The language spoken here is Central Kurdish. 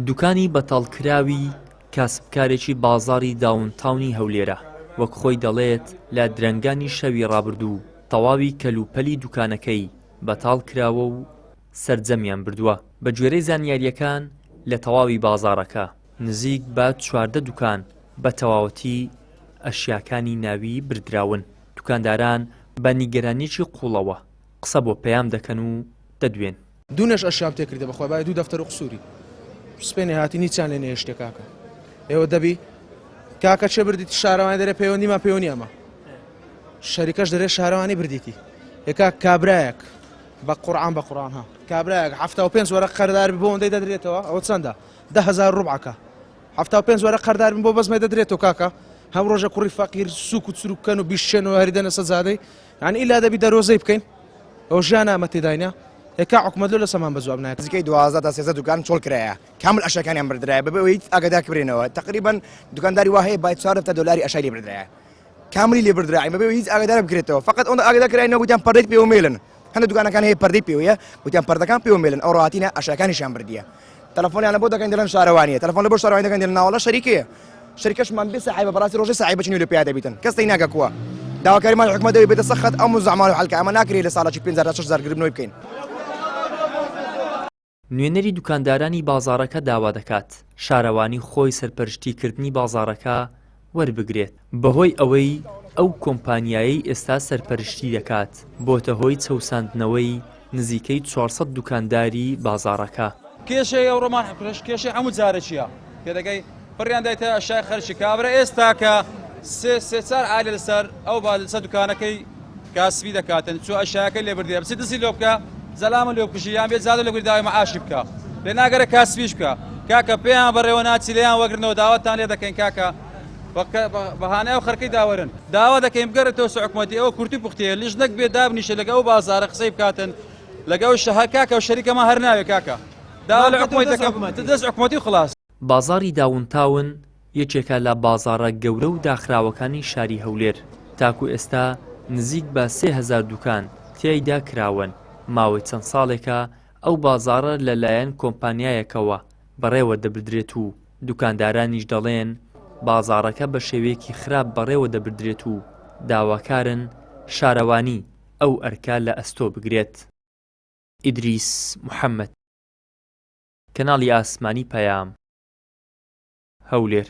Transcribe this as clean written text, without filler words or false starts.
دوکانی بەتاڵکراوی کاسبکارێکی بازاڕی داونتاونی هەولێرە وەک خۆی دەڵێت لە درەنگانی شەوی ڕابردوو تەواوی کەلوپەلی دوکانەکەی بەتاڵ کراوە و سەرجەمیان بردووە. بە گوێرەی زانیاریەکان لە تەواوی بازاڕەکە نزیک بە 14 دوکان بە تەواوەتی ئەشیاکانی ناوی بردراون. دوکانداران بە نیگەرانیەکی قوڵەوە قسە بۆ پەیام دەکەن و دەدوێن. دوونەش ئەشیام تێکردە بەخۆی باید دوو دەفتەر و قسووری سپێنی هاتی نیچان لێ نێشتێ کاکە ئێوە دەبی کاکە چێ بردیتی شارەوانی دەرێ پەیوەندیمە پەیوەندی ئەمە شەریکەش دەرێ شارەوانی بردیتی یەکا کابرایەک بە قورعان بە قورعانها کابرایەک 75 وەرە قەردار بۆ ئەوەندەی دەدرێتەوە ئەوە چەندە 10,000 ڕوبعەکە 75 وەرە قەردار بۆ بەزمەی دەدرێتەوە کاکە هەم ڕۆژە کوڕی فەقیر سووک و چروکەن و بیشتێنەوە هەریدەنە سەزادەی یعنی ئیلا دەبی دەرۆزەی بکەین ئەو ژیان ئەمە تێداینە یەکا حکومەت لە سەمان بە جواب نایە نزیکەی 12 تا 13 دوکان چۆڵ کرایە کامل ئەشەکانیان بردرایە بەبێ هیچ ئاگادار بڕێنەوە تقریبا دوکانداری وا هەیە با 400 دلاری ئەشای لێ بردرایە کاملی لێ بردرای بەبێ هیچ ئاگادار بکرێتەوە فقط ئەوەندە ئاگادار کراینەوە گوتیان پەردەی پێوە مێلن هەندێک دوکانەکان هەیە پەردەی پێوەیە گوتیان پەردەکان پێوە مێلن ئەو ڕاتینە ئەشەکانیشیان بردیە تەلەفۆنیان لە بۆ دەکەن دەڵێن شارەوانیە تەلەفۆن لە بۆ شارەوانی دەکەن دێن ناوەڵە شەریکەیە شەریکەشمان بێ ساحیبە بەڕاستی ڕۆژەی ساحیبە چنی لە پێیا دەبیتن کەس تەی ناکە کووە داواکاریمان حکومەت دەوێت بێتە سەخت ئەم زەعمال و حەلکە ئەمە ناکرێت لە ساڵێکی 5,000 تا 6,000 گربنەوەی بکەین. نوێنەری دوکاندارانی بازاڕەکە داوا دەکات شارەوانی خۆی سەرپەرشتیکردنی بازاڕەکە وەربگرێت بەهۆی ئەوەی ئەو کۆمپانیایی ئێستا سەرپەرشتی دەکات بۆتە هۆی چەوساندنەوەی نزیکەی 400 دوکانداری بازاڕەکە. کێشەی ئەو ڕۆمان کێشەی هەموو جارە چییە پێدەگەی پڕیان دایتە ئەشای خەرشی کابرا ئێستا کە سێ ئالە لەسەر ئەو بادلسە دوکانەکەی کاسبی دەکاتن چۆ ئەشایەکە لێ بردێ بچی دزی لێ بکە زەلامە لێ بکوژی یان بێت زادە لە گورداوی مەعاشی بکە لێ ناگەرە کاسبیش بکە کاکە پێیان بەڕێوە ناچی لێیان وەگرنەوە داواتان لێ دەکەین کاکە بەهانەیە و خەرکەی داوەرن داوا دەکەین بگەڕێتەوە سە حکومەتی ئەوە کورتی پوختەیە لیژ نەک بێ دابنیشە لەگە ئەو بازاڕە قسەی بکاتن لەگە ئەو شەهر کاکە و شەریکەمە هەر ناوێ کاکە داوا لە حکومەتی دەکەم دەست حکومەتی و خلاص. بازاڕی داونتاون یەکێکە لە بازاڕە گەورە و داخراوەکانی شاری هەولێر تاکو ئێستا نزیک بە 3,000 دوکان تیایدا کراون ماوەی چەند ساڵێکە ئەو بازاڕە لەلایەن کۆمپانیایەکەوە بەڕێوە دەبدرێت و دوکاندارانیش دەڵێن بازاڕەکە بە شێوەیەکی خراپ بەڕێوە دەبدرێت و داواکارن شارەوانی ئەو ئەرکا لە ئەستۆ بگرێت. ئیدریس محەممەد، کەناڵی ئاسمانی پەیام، هەولێر.